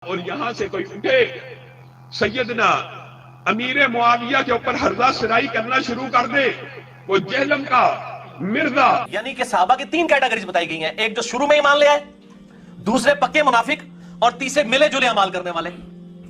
اور یہاں سے کوئی اٹھے سیدنا امیر معاویہ کے اوپر ہرزہ سرائی کرنا شروع کر دے، وہ جہلم کا مرزا. یعنی کہ صحابہ کی تین کیٹیگریز بتائی گئی ہیں، ایک جو شروع میں ایمان لے آئے، دوسرے پکے منافق، اور تیسرے ملے جلے اعمال کرنے والے.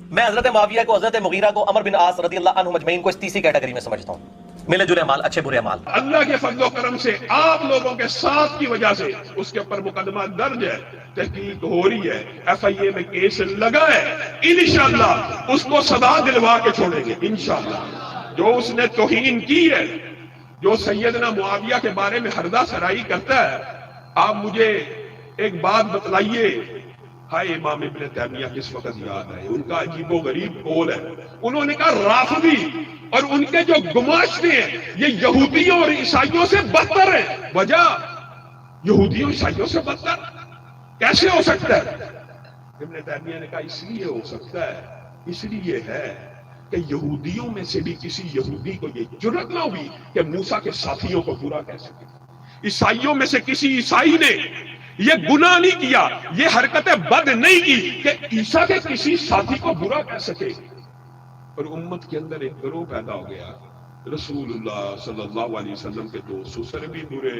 میں حضرت معاویہ کو، حضرت مغیرہ کو، عمر بن عاص رضی اللہ عنہ مجمعین کو اس تیسری کیٹیگری میں سمجھتا ہوں، ملے جلے اعمال، اچھے برے اعمال. اللہ کے فضل و کرم سے آپ لوگوں کے ساتھ کی وجہ سے اس کے اوپر مقدمہ درج ہے، تحقیق ہو رہی ہے، ایف آئی اے میں کیس لگا ہے. انشاءاللہ اس کو سزا دلوا کے چھوڑیں گے انشاءاللہ. جو اس نے توہین کی ہے، جو سیدنا معاویہ کے بارے میں ہرزہ سرائی کرتا ہے، آپ مجھے ایک بات بتلائیے. ہائے امام ابن تیمیہ کس وقت یاد آئے، ان کا عجیب و غریب قول ہے. انہوں نے کہا رافضی اور ان کے جو گماشتے ہیں یہ یہودیوں اور عیسائیوں سے بدتر ہیں. وجہ یہودیوں عیسائیوں سے بدتر کیسے ہو سکتا ہے؟ ابن تیمیہ نے کہا اس لیے ہو سکتا ہے، اس لیے ہے کہ یہودیوں میں سے بھی کسی یہودی کو یہ جرأت نہ ہوئی کہ موسیٰ کے ساتھیوں کو برا کہہ سکے. عیسائیوں میں سے کسی عیسائی نے یہ گناہ نہیں کیا، یہ حرکت بد نہیں کی کہ عیسیٰ کے کسی ساتھی کو برا کہہ سکے. اور امت کے اندر ایک گروہ پیدا ہو گیا، رسول اللہ صلی اللہ علیہ وسلم کے دو سسر بھی برے،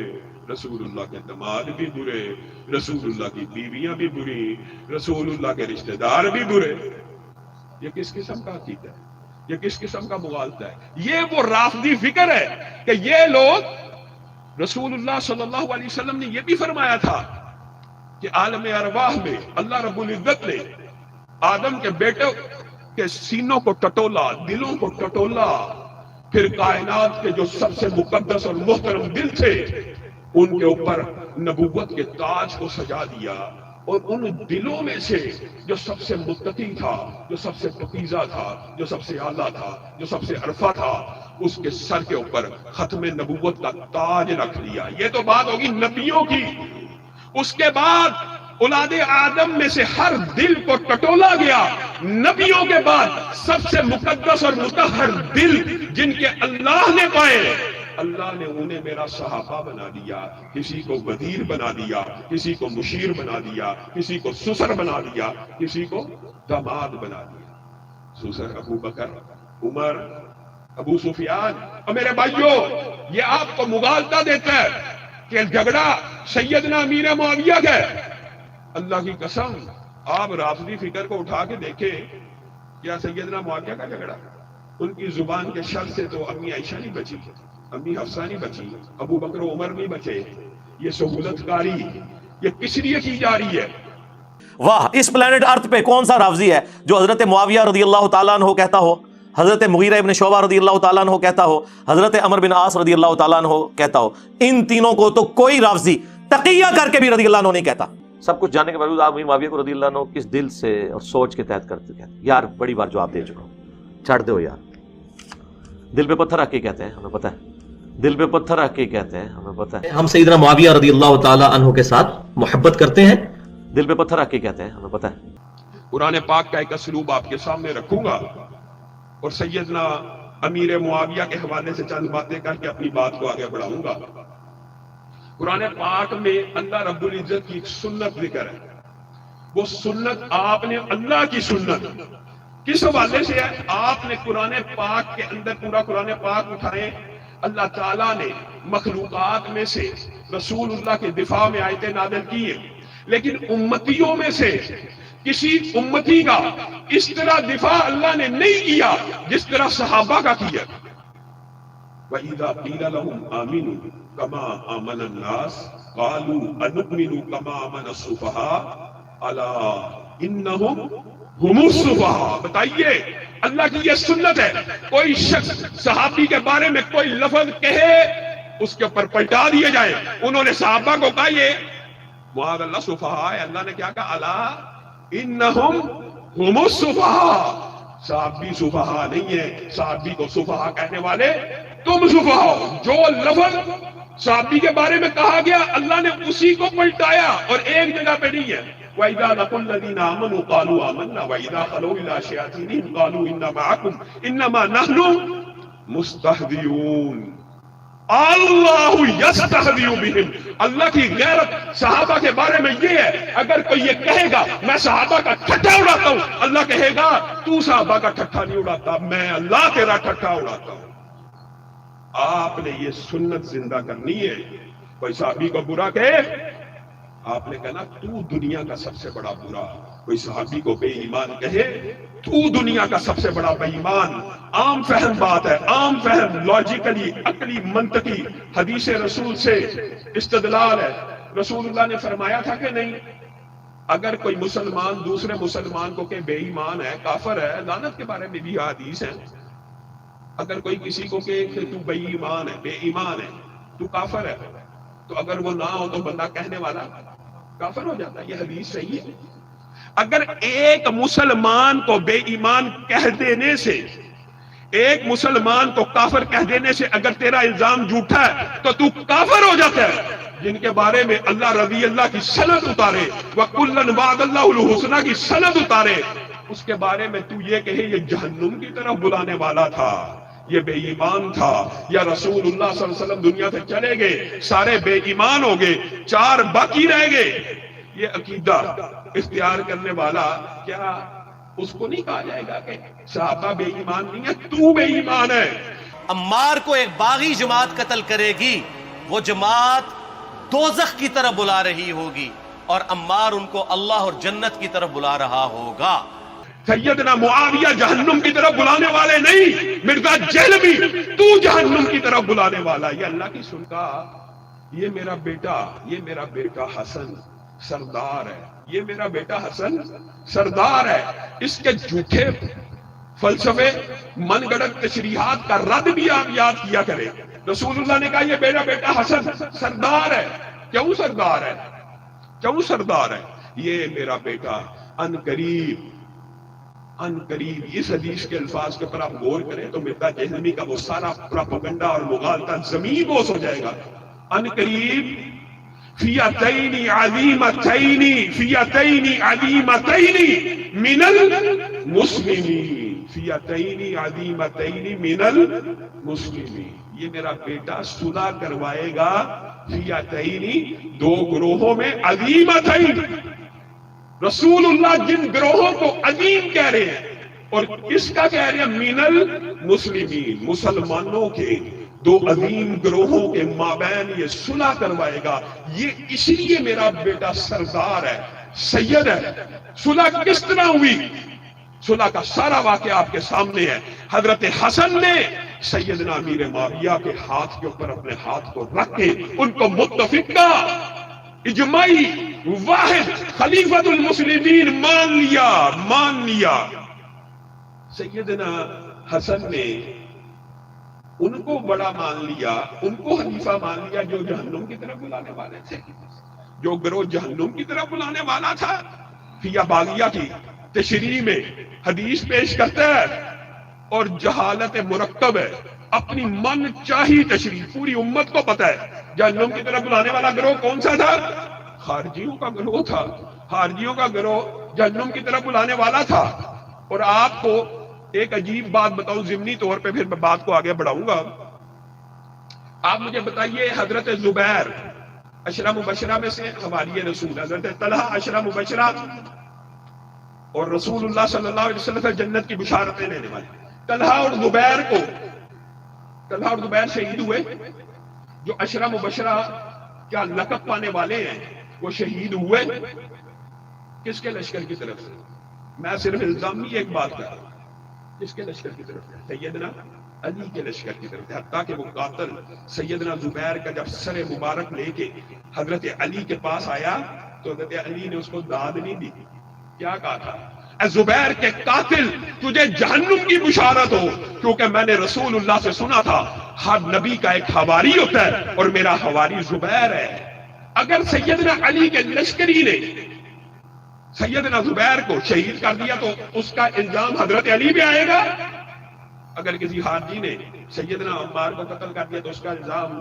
رسول اللہ کے داماد بھی برے، رسول اللہ کی بیویاں بھی بری، رسول اللہ کے رشتہ دار بھی برے. یہ کس قسم کا عقیدہ ہے؟ یہ کس قسم کا مغالطہ ہے؟ یہ وہ رافضی فکر ہے کہ یہ لوگ، رسول اللہ صلی اللہ علیہ وسلم نے یہ بھی فرمایا تھا کہ عالم ارواح میں اللہ رب العزت نے آدم کے بیٹوں کے سینوں کو ٹٹولا، دلوں کو ٹٹولا، پھر کائنات کے جو سب سے مقدس اور محترم دل تھے ان کے اوپر نبوت کے تاج کو سجا دیا، اور ان دلوں میں سے جو سب سے متقی تھا، جو سب سے پاکیزہ تھا، جو سب سے اعلیٰ تھا، جو سب سے عرفہ تھا، اس کے سر کے اوپر ختم نبوت کا تاج رکھ دیا. یہ تو بات ہوگی نبیوں کی. اس کے بعد اولاد آدم میں سے ہر دل کو ٹٹولا گیا. نبیوں کے بعد سب سے مقدس اور مطہر دل جن کے اللہ نے پائے، اللہ نے انہیں میرا صحابہ بنا دیا. کسی کو وزیر بنا دیا، کسی کو مشیر بنا دیا، کسی کو سسر بنا دیا، کسی کو داماد بنا دیا. سسر ابو بکر، عمر، ابو سفیان. اور میرے بھائیوں، یہ آپ کو مغالطہ دیتا ہے کہ جھگڑا سیدنا امیر معاویہ کا ہے. اللہ کی قسم آپ رافضی فکر کو اٹھا کے دیکھیں، کیا سیدنا معاویہ کا جھگڑا؟ ان کی زبان کے شر سے تو امی عائشہ نہیں بچی، امی حفصہ نہیں بچی، ابو بکر و عمر نہیں بچے. یہ سہولت کاری یہ کس لیے کی جا رہی ہے؟ واہ، اس پلانٹ ارتھ پہ کون سا رافضی ہے جو حضرت معاویہ رضی اللہ تعالیٰ عنہ کہتا ہو، حضرت مغیرہ ابن شعبہ رضی اللہ تعالیٰ عنہ کہتا ہو، حضرت عمر بن عاص رضی اللہ تعالیٰ عنہ کہتا ہو؟ ان تینوں کو تو کوئی رافضی تقیہ کر کے بھی رضی اللہ عنہ نہیں کہتا. سب کچھ جاننے کے باوجود آپ معاویہ کو رضی اللہ عنہ کس دل سے اور سوچ کے تحت کرتے کہتے ہیں؟ یار بڑی بار جواب دے چکا ہوں، چھڑ دو یار. دل پہ پتھر رکھ کے کہتے ہیں، ہمیں پتہ ہے، دل پہ پتھر رکھ کے کہتے ہیں، ہمیں پتہ ہے. ہم سیدنا معاویہ رضی اللہ تعالی عنہ کے ساتھ محبت کرتے ہیں. دل پہ پتھر رکھ کے کہتے ہیں، ہمیں پتہ ہے. قرآن پاک کا ایک اسلوب آپ کے سامنے رکھوں گا اور سیدنا امیر معاویہ کے حوالے سے چند باتیں کر کے اپنی بات کو آگے بڑھاؤں گا. قرآن پاک میں اللہ رب العزت کی ایک سنت ذکر ہے. وہ سنت آپ نے، اللہ کی سنت کس حوالے سے ہے؟ آپ نے قرآن پاک کے اندر پورا قرآن پاک اٹھائیں، اللہ تعالیٰ نے مخلوقات میں سے رسول اللہ کے دفاع میں آیتیں نازل کی ہیں، لیکن امتیوں میں سے کسی امتی کا اس طرح دفاع اللہ نے نہیں کیا جس طرح صحابہ کا کیا. وَإِذَا قِيلَ لَهُمْ آمِنُوا كَمَا آمَنَ النَّاسُ قَالُوا أَنُؤْمِنُ كَمَا آمَنَ السُّفَهَاءُ أَلَا إِنَّهُمْ هُمُ السُّفَهَاءُ. بتائیے، اللہ کی یہ سنت ہے، کوئی شخص صحابی کے بارے میں کوئی لفظ کہے اس کے اوپر پلٹا دیے جائیں. انہوں نے صحابہ کو کہا یہ معاذ اللہ سفہاء ہے، اللہ نے کیا کہا؟ الا انہم ہم السفہاء. صحابی سفہاء نہیں ہے، صحابی کو سفہاء کہنے والے تم سفہاء ہو. جو لفظ صحابی کے بارے میں کہا گیا اللہ نے اسی کو پلٹایا، اور ایک جگہ پہ نہیں ہے. وَإِذَا لَقُوا الَّذِينَ آمَنُوا قَالُوا آمَنَّا وَإِذَا خَلَوْا إِلَىٰ شَيَاطِينِهِمْ قَالُوا إِنَّا مَعَكُمْ إِنَّمَا نَحْنُ مُسْتَهْزِئُونَ. اللہ یستہزئ بہم، اللہ کی غیرت صحابہ کے بارے میں یہ ہے، اگر کوئی یہ کہے گا میں صحابہ کا ٹھٹھا اڑاتا ہوں، اللہ کہے گا تو صحابہ کا ٹھٹھا نہیں اڑاتا، میں اللہ تیرا ٹھٹھا اڑاتا ہوں۔ آپ نے یہ سنت زندہ کرنی ہے۔ کوئی صحابی کو برا کہے، آپ نے کہنا تو دنیا کا سب سے بڑا برا۔ کوئی صحابی کو بے ایمان کہے، تو دنیا کا سب سے بڑا بے ایمان۔ عام فہم بات ہے، عام فہم، لاجیکلی، عقلی، منطقی، حدیث رسول سے استدلال ہے۔ رسول اللہ نے فرمایا تھا کہ نہیں، اگر کوئی مسلمان دوسرے مسلمان کو کہ بے ایمان ہے، کافر ہے، لعنت کے بارے میں بھی حدیث ہے۔ اگر کوئی کسی کو کہ تو بے ایمان ہے، بے ایمان ہے، تو کافر ہے، تو اگر وہ نہ ہو تو بندہ کہنے والا کافر ہو جاتا ہے۔ یہ حدیث صحیح ہے۔ اگر ایک مسلمان کو بے ایمان کہہ دینے سے، ایک مسلمان کو کافر کہہ دینے سے اگر تیرا الزام جھوٹا ہے تو تو کافر ہو جاتا ہے۔ جن کے بارے میں اللہ رضی اللہ کی سند اتارے، وَكُلًّا وَعَدَ اللَّهُ الْحُسْنَى کی سند اتارے، اس کے بارے میں تو یہ کہے یہ جہنم کی طرف بلانے والا تھا، یہ بے ایمان تھا، یا رسول اللہ صلی اللہ علیہ وسلم دنیا سے چلے گئے، سارے بے ایمان ہو گئے، 4 باقی رہ گئے۔ یہ عقیدہ اختیار کرنے والا، کیا اس کو نہیں کہا جائے گا کہ صحابہ بے ایمان نہیں ہے، تو بے ایمان ہے؟ عمار کو ایک باغی جماعت قتل کرے گی، وہ جماعت دوزخ کی طرف بلا رہی ہوگی، اور عمار ان کو اللہ اور جنت کی طرف بلا رہا ہوگا۔ سیدنا معاویہ جہنم کی طرف بلانے والے نہیں، مرزا جہلوی تو جہنم کی طرف بلانے والا۔ یہ اللہ کی سنکا، یہ میرا بیٹا حسن سردار ہے، یہ میرا بیٹا حسن سردار ہے۔ اس کے جھوٹے فلسفے، من گڑت تشریحات کا رد بھی آپ یاد کیا کریں۔ رسول اللہ نے کہا یہ میرا بیٹا حسن سردار ہے۔ کیوں سردار ہے؟ کیوں سردار ہے؟ یہ میرا بیٹا ان قریب اس حدیث کے الفاظ کے اوپر آپ غور کریں تو مرزا جہلوی کا وہ سارا پروپیگنڈا اور مغالطہ زمین بوس ہو جائے گا۔ ان قریب فئتین عظیمتین من المسلمین، فئتین عظیمتین من المسلمین، یہ میرا بیٹا صلح کروائے گا فئتین، 2 گروہوں میں، عظیمتین، رسول اللہ جن گروہوں کو عظیم کہہ رہے ہیں اور کس کا کہہ رہے ہیں؟ من المسلمین، مسلمانوں کے 2 عظیم گروہوں کے مابین یہ صلح کروائے گا۔ یہ اس لیے میرا بیٹا سردار ہے، سید ہے۔ صلح کس طرح ہوئی؟ صلح کا سارا واقعہ آپ کے سامنے ہے۔ حضرت حسن نے سیدنا امیر معاویہ کے ہاتھ کے اوپر اپنے ہاتھ کو رکھ کے ان کو متفق کا اجماعی واحد خلیفۃ المسلمین مان لیا۔ سیدنا حسن نے ان کو بڑا مان لیا، ان کو خلیفہ مان لیا جو جہنم کی طرف بلانے والے تھے، جو گروہ جہنم کی طرف بلانے والا تھا۔ فیہ باغیہ کی تشریح میں حدیث پیش کرتا ہے اور جہالت مرکب ہے، اپنی من چاہی تشریح، پوری امت کو پتہ ہے جہنم کی طرف بلانے والا گروہ کون سا تھا؟ خارجیوں کا گروہ تھا، خارجیوں کا گروہ جہنم کی طرف بلانے والا تھا۔ اور آپ کو ایک عجیب بات بتاؤں ضمنی طور پہ، پھر میں بات کو آگے بڑھاؤں گا۔ آپ مجھے بتائیے، حضرت زبیر عشرہ مبشرہ میں سے حواریِ رسول، حضرت طلحہ عشرہ مبشرہ اور رسول اللہ صلی اللہ علیہ وسلم سے جنت کی بشارتیں لینے والے، طلحہ اور زبیر شہید ہوئے۔ جو عشرہ مبشرہ کیا لقب پانے والے ہیں وہ شہید ہوئے کس کے لشکر کی طرف سے؟ میں صرف الزامی ایک بات کر رہا ہوں، کس کے لشکر کی طرف سے؟ سیدنا علی کے لشکر کی طرف سے۔ حتیٰ کہ وہ قاتل سیدنا زبیر کا جب سر مبارک لے کے حضرت علی کے پاس آیا تو حضرت علی نے اس کو داد نہیں دی، کیا کہا تھا؟ اے زبیر کے قاتل، تجھے جہنم کی بشارت ہو، کیونکہ میں نے رسول اللہ سے سنا تھا ہر نبی کا ایک حواری ہوتا ہے اور میرا حواری زبیر ہے۔ اگر سیدنا علی کے لشکری نے سیدنا زبیر کو شہید کر دیا تو اس کا الزام حضرت علی پہ آئے گا۔ اگر کسی خارجی نے سیدنا عمار کو قتل کر دیا تو اس کا الزام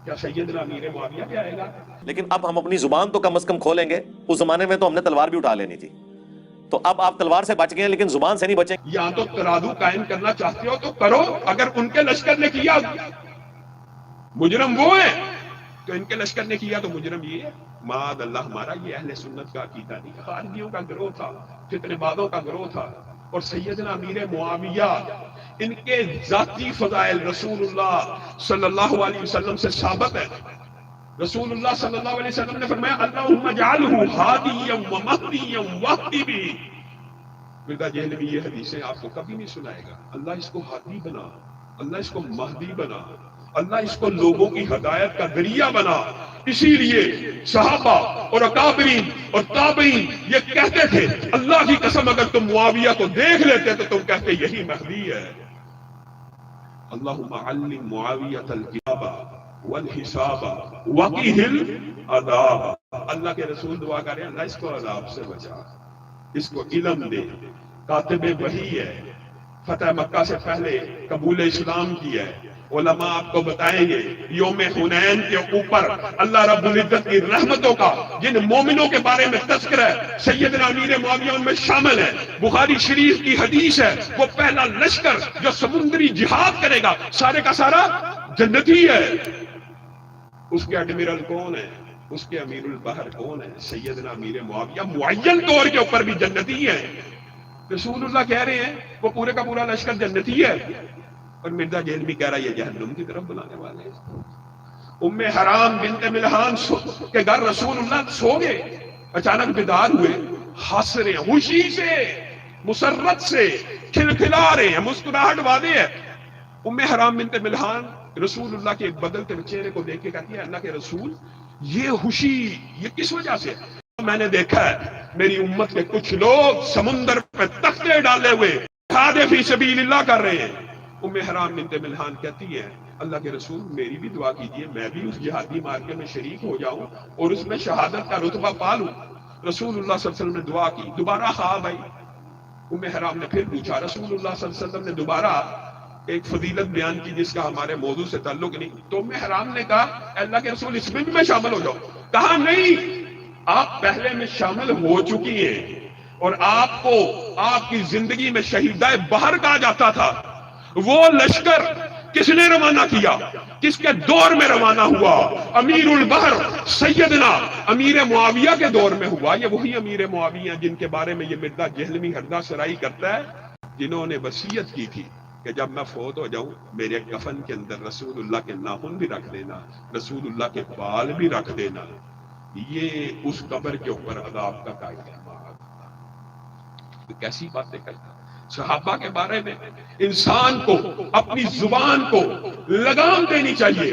کیا سیدنا امیر معاویہ پہ آئے گا؟ لیکن اب ہم اپنی زبان تو کم از کم کھولیں گے۔ اس زمانے میں تو ہم نے تلوار بھی اٹھا لینی تھی، تو اب آپ تلوار سے بچ گئے لیکن زبان سے نہیں بچیں۔ یا تو ترازو قائم کرنا چاہتے ہو تو کرو، اگر ان کے لشکر نے کیا مجرم وہ ہے تو ان کے لشکر نے کیا تو مجرم یہ ہے؟ معاذ اللہ، ہمارا یہ اہل سنت کا عقیدہ نہیں، خارجیوں کا گروہ تھا، فتنے بازوں کا گروہ تھا. اور سیدنا امیر معاویہ، ان کے ذاتی فضائل رسول اللہ صلی اللہ علیہ وسلم سے ثابت ہے. رسول اللہ صلی اللہ علیہ وسلم نے فرمایا اللہم اجعلہ ہادیا ومہدیا واہدی بہ. مرزا دہلوی یہ حدیثیں آپ کو کبھی نہیں سنائے گا. اللہ اس کو ہادی بنا، اللہ اس کو مہدی بنا، اللہ اس کو لوگوں کی ہدایت کا ذریعہ بنا. اسی لیے صحابہ اور اکابرین اور تابعین یہ کہتے تھے اللہ کی قسم اگر تم معاویہ کو دیکھ لیتے تو تم کہتے یہی مہدی ہے. اللہم علم معاویۃ الکتاب والحساب وقیہ العذاب. اللہ کے رسول دعا کریں اللہ اس کو عذاب سے بچا، اس کو علم دے، کاتب وحی ہے، فتح مکہ سے پہلے قبول اسلام کیا ہے. علماء آپ کو بتائیں گے یوم حنین کے اوپر اللہ رب العزت کی رحمتوں کا جن مومنوں کے بارے میں تذکرہ ہے سیدنا امیر معاویہ ان میں شامل ہے. بخاری شریف کی حدیث ہے وہ پہلا لشکر جو سمندری جہاد کرے گا سارے کا سارا جنتی ہے. اس کے ایڈمرل کون ہے؟ اس کے امیر البحر کون ہے؟ سیدنا امیر معاویہ. معین طور کے اوپر بھی جنتی ہے. رسول اللہ کہہ رہے ہیں وہ پورے کا پورا لشکر جنتی ہے، اور مرزا دہلوی کہہ رہا ہے یہ جہنم کی طرف بلانے والے ہیں. ام حرام بنت ملحان کے گھر رسول اللہ سو گئے، اچانک بیدار ہوئے، ہنس رہے ہیں خوشی سے، مسرت سے کھلکھلا رہے ہیں، مسکراہٹ واضح ہے. ام حرام بنت ملحان رسول اللہ کے ایک بدلتے ہوئے چہرے کو دیکھ کے کہتی ہے اللہ کے رسول یہ خوشی یہ کس وجہ سے؟ میں نے دیکھا ہے میری امت کے کچھ لوگ سمندر پہ تختے ڈالے ہوئے جہاد فی سبیل اللہ کر رہے ہیں. ام حرام بنت ملحان کہتی ہے اللہ کے رسول میری بھی دعا کیجئے میں بھی اس جہادی مارکے میں شریک ہو جاؤں اور اس میں شہادت کا رتبہ پالوں. رسول اللہ صلی اللہ علیہ وسلم نے دعا کی، دوبارہ خواب آئی. ام حرام نے پھر پوچھا، رسول اللہ صلی اللہ علیہ وسلم نے دوبارہ ایک فضیلت بیان کی جس کا ہمارے موضوع سے تعلق نہیں. تو ام حرام نے کہا اللہ کے رسول اس میں بھی میں شامل ہو جاؤں. کہا نہیں، آپ پہلے میں شامل ہو چکی ہیں اور آپ کو آپ کی زندگی میں شہیدہ بحر کہا جاتا تھا. وہ لشکر کس نے روانہ کیا؟ کس کے دور میں روانہ ہوا؟ امیر البحر سیدنا امیر معاویہ کے دور میں ہوا. یہ وہی امیر معاویہ جن کے بارے میں یہ مرزا دہلوی ہردہ سرائی کرتا ہے، جنہوں نے وصیت کی تھی کہ جب میں فوت ہو جاؤں میرے کفن کے اندر رسول اللہ کے ناخن بھی رکھ دینا، رسول اللہ کے بال بھی رکھ دینا. یہ اس قبر کے اوپر عذاب کا قائد ہے. کیسی باتیں کرتا ہے. صحابہ کے بارے میں انسان کو اپنی زبان کو لگام دینی چاہیے.